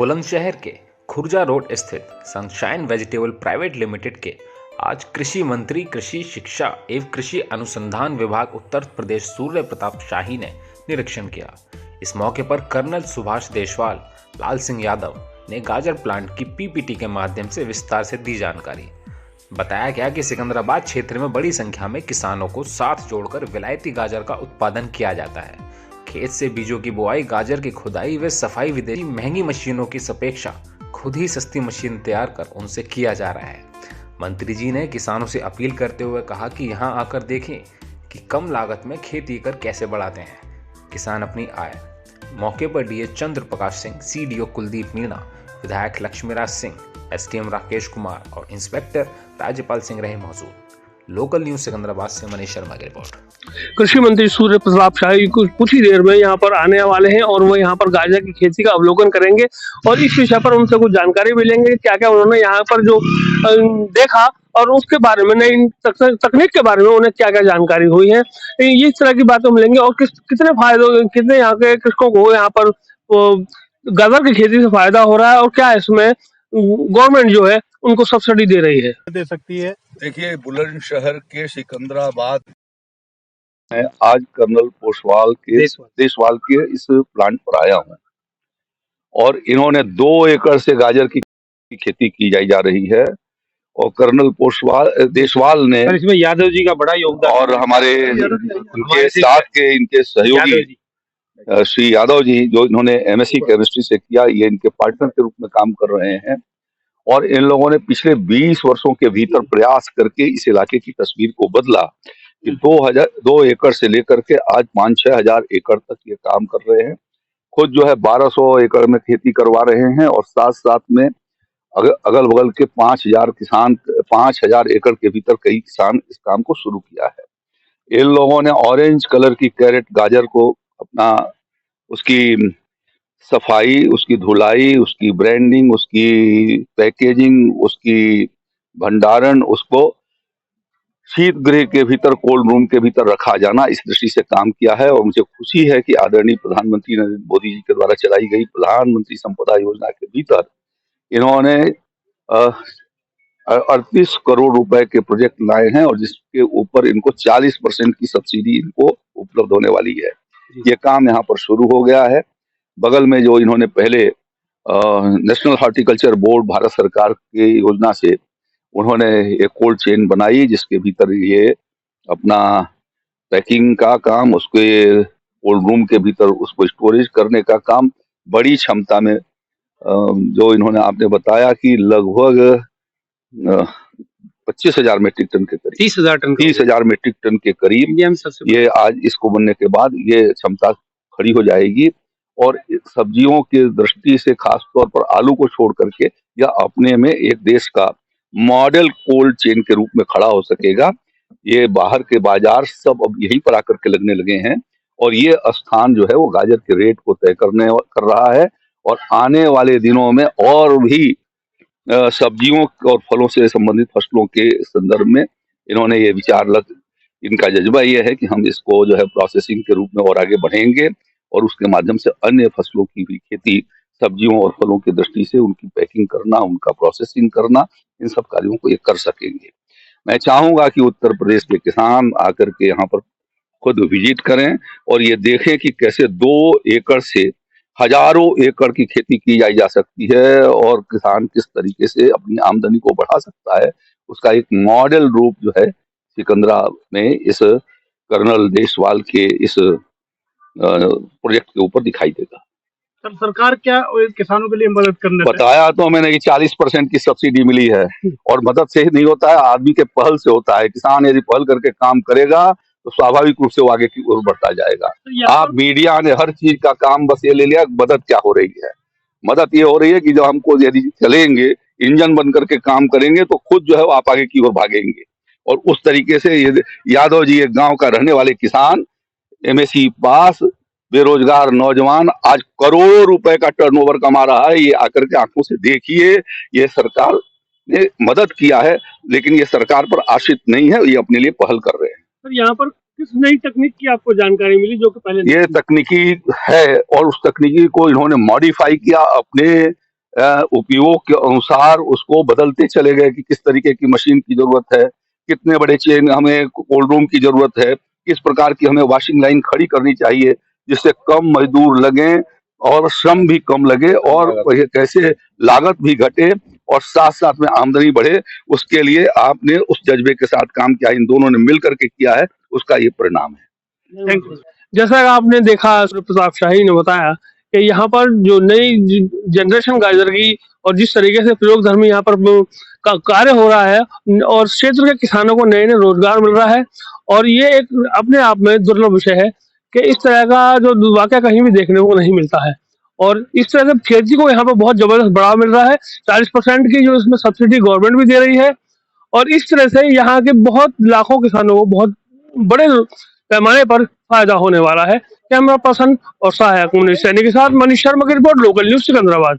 बुलंदशहर के खुर्जा रोड स्थित sunshine vegetable private limited के आज कृषि मंत्री कृषि शिक्षा एवं कृषि अनुसंधान विभाग उत्तर प्रदेश सूर्य प्रताप शाही ने निरीक्षण किया। इस मौके पर कर्नल सुभाष देशवाल, लाल सिंह यादव ने गाजर प्लांट की पीपीटी के माध्यम से विस्तार से दी जानकारी। बताया गया कि सिकंदराबाद क्षेत्र में बड़ी संख्या में किसानों को साथ जोड़कर विलायती गाजर का उत्पादन किया जाता है। खेत से बीजों की बुआई, गाजर की खुदाई व सफाई विदेशी महंगी मशीनों की अपेक्षा खुद ही सस्ती मशीन तैयार कर उनसे किया जा रहा है। मंत्री जी ने किसानों से अपील करते हुए कहा कि यहां आकर देखें कि कम लागत में खेती कर कैसे बढ़ाते हैं किसान अपनी आय। मौके पर डीएस चंद्र प्रकाश सिंह, सीडीओ कुलदीप मीणा, विधायक लक्ष्मीराज सिंह, एसडीएम राकेश कुमार और इंस्पेक्टर राज्यपाल सिंह रहे मौजूद। लोकल न्यूज सिकंदराबाद से मनीष शर्मा की रिपोर्ट। कृषि मंत्री सूर्य प्रताप शाही कुछ ही देर में यहाँ पर आने वाले हैं और वो यहाँ पर गाजर की खेती का अवलोकन करेंगे और इस विषय पर उनसे कुछ जानकारी भी लेंगे, क्या क्या उन्होंने यहाँ पर जो देखा और उसके बारे में, नई तकनीक के बारे में उन्हें क्या क्या जानकारी हुई है, इस तरह की बातें मिलेंगे। और कितने फायदे, कितने यहाँ के कृषकों को यहाँ पर गाजर की खेती से फायदा हो रहा है और क्या इसमें गवर्नमेंट जो है उनको सब्सिडी दे रही है, दे सकती है। देखिए, बुलंदशहर के सिकंदराबाद में आज कर्नल देशवाल के इस प्लांट पर आया हूँ और इन्होंने 2 एकड़ से गाजर की खेती की जा रही है और कर्नल देशवाल ने इसमें यादव जी का बड़ा योगदान और हमारे इनके साथ के इनके सहयोगी श्री यादव जी, जो इन्होंने एमएससी केमिस्ट्री से किया, ये इनके पार्टनर के रूप में काम कर रहे हैं और इन लोगों ने पिछले 20 वर्षों के भीतर प्रयास करके इस इलाके की तस्वीर को बदला कि 2 एकड़ से लेकर के आज 5-6 हजार एकड़ तक ये काम कर रहे हैं। खुद जो है 1200 एकड़ में खेती करवा रहे हैं और साथ साथ में अगल बगल के 5,000 एकड़ के भीतर कई किसान इस काम को शुरू किया है। इन लोगों ने ऑरेंज कलर की कैरेट गाजर को अपना उसकी सफाई, उसकी धुलाई, उसकी ब्रांडिंग, उसकी पैकेजिंग, उसकी भंडारण, उसको शीत गृह के भीतर, कोल्ड रूम के भीतर रखा जाना, इस दृष्टि से काम किया है। और मुझे खुशी है कि आदरणीय प्रधानमंत्री नरेंद्र मोदी जी के द्वारा चलाई गई प्रधानमंत्री संपदा योजना के भीतर इन्होंने 38 करोड़ रुपए के प्रोजेक्ट लाए हैं और जिसके ऊपर इनको 40% की सब्सिडी इनको उपलब्ध होने वाली है। ये काम यहाँ पर शुरू हो गया है। बगल में जो इन्होंने पहले नेशनल हॉर्टिकल्चर बोर्ड भारत सरकार की योजना से उन्होंने एक कोल्ड चेन बनाई जिसके भीतर ये अपना पैकिंग का काम, उसके कोल्ड रूम के भीतर उसको स्टोरेज करने का काम बड़ी क्षमता में, जो इन्होंने आपने बताया कि लगभग 25,000 मेट्रिक टन के करीब, 30,000 मेट्रिक टन के करीब ये आज इसको बनने के बाद ये क्षमता खड़ी हो जाएगी। और सब्जियों की दृष्टि से खास तौर पर आलू को छोड़ करके यह अपने में एक देश का मॉडल कोल्ड चेन के रूप में खड़ा हो सकेगा। ये बाहर के बाजार सब अब यहीं पर आकर के लगने लगे हैं और ये स्थान जो है वो गाजर के रेट को तय कर रहा है और आने वाले दिनों में और भी सब्जियों और फलों से संबंधित फसलों के संदर्भ में इन्होंने ये इनका जज्बा ये है कि हम इसको जो है प्रोसेसिंग के रूप में और आगे बढ़ेंगे और उसके माध्यम से अन्य फसलों की भी खेती, सब्जियों और फलों की दृष्टि से उनकी पैकिंग करना, उनका प्रोसेसिंग करना, इन सब कार्यों को ये कर सकेंगे। मैं चाहूंगा कि उत्तर प्रदेश के किसान आकर के यहाँ पर खुद विजिट करें और ये देखें कि कैसे 2 एकड़ से हजारों एकड़ की खेती की जा सकती है और किसान किस तरीके से अपनी आमदनी को बढ़ा सकता है। उसका एक मॉडल रूप जो है सिकंदरा में इस कर्नल देशवाल के इस प्रोजेक्ट के ऊपर दिखाई देगा। सर, सरकार क्या किसानों के लिए मदद करने बताया तो मैंने कि 40% की सब्सिडी मिली है और मदद से ही नहीं होता है, आदमी के पहल से होता है। किसान यदि पहल करके काम करेगा तो स्वाभाविक रूप से वो आगे की ओर बढ़ता जाएगा। आप मीडिया ने हर चीज का काम बस ये ले लिया, मदद क्या हो रही है? मदद ये हो रही है कि जब हमको यदि चलेंगे, इंजन बन करके काम करेंगे तो खुद जो है वो आप आगे की ओर भागेंगे। और उस तरीके से यादव जी एक गांव का रहने वाले किसान, एमएससी पास, बेरोजगार नौजवान आज करोड़ों रुपए का टर्नओवर कमा रहा है। ये आकर के आंखों से देखिए, ये सरकार ने मदद किया है लेकिन ये सरकार पर आश्रित नहीं है, ये अपने लिए पहल कर रहे हैं। सर, यहाँ पर किस नई तकनीक की आपको जानकारी मिली जो कि पहले ये तकनीकी है और उस तकनीकी को इन्होंने मॉडिफाई किया अपने उपयोग के अनुसार उसको बदलते चले गए कि किस तरीके की मशीन की जरूरत है, कितने बड़े चेन हमें कोल्ड रूम की जरूरत है, किस प्रकार की हमें वॉशिंग लाइन खड़ी करनी चाहिए जिससे कम मजदूर लगे और श्रम भी कम लगे और कैसे लागत भी घटे और साथ साथ में आमदनी बढ़े। उसके लिए आपने उस जज्बे के साथ काम किया, इन दोनों ने मिल करके किया है, उसका ये परिणाम है। Thank you. जैसा कि आपने देखा, सूर्य प्रताप शाही ने बताया कि यहाँ पर जो नई जनरेशन गाजर की और जिस तरीके से प्रयोग धर्मी यहाँ पर कार्य हो रहा है और क्षेत्र के किसानों को नए नए रोजगार मिल रहा है, और ये एक अपने आप में दुर्लभ विषय है कि इस तरह का जो वाकया कहीं भी देखने को नहीं मिलता है। और इस तरह से खेती को यहाँ पर बहुत जबरदस्त बढ़ावा मिल रहा है। 40% की जो इसमें सब्सिडी गवर्नमेंट भी दे रही है, और इस तरह से यहाँ के बहुत लाखों किसानों को बहुत बड़े पैमाने पर फायदा होने वाला है। कैमरा पर्सन और सहायक मुनीष सैनी के साथ मनीष शर्मा की रिपोर्ट, लोकल न्यूज सिकंदराबाद।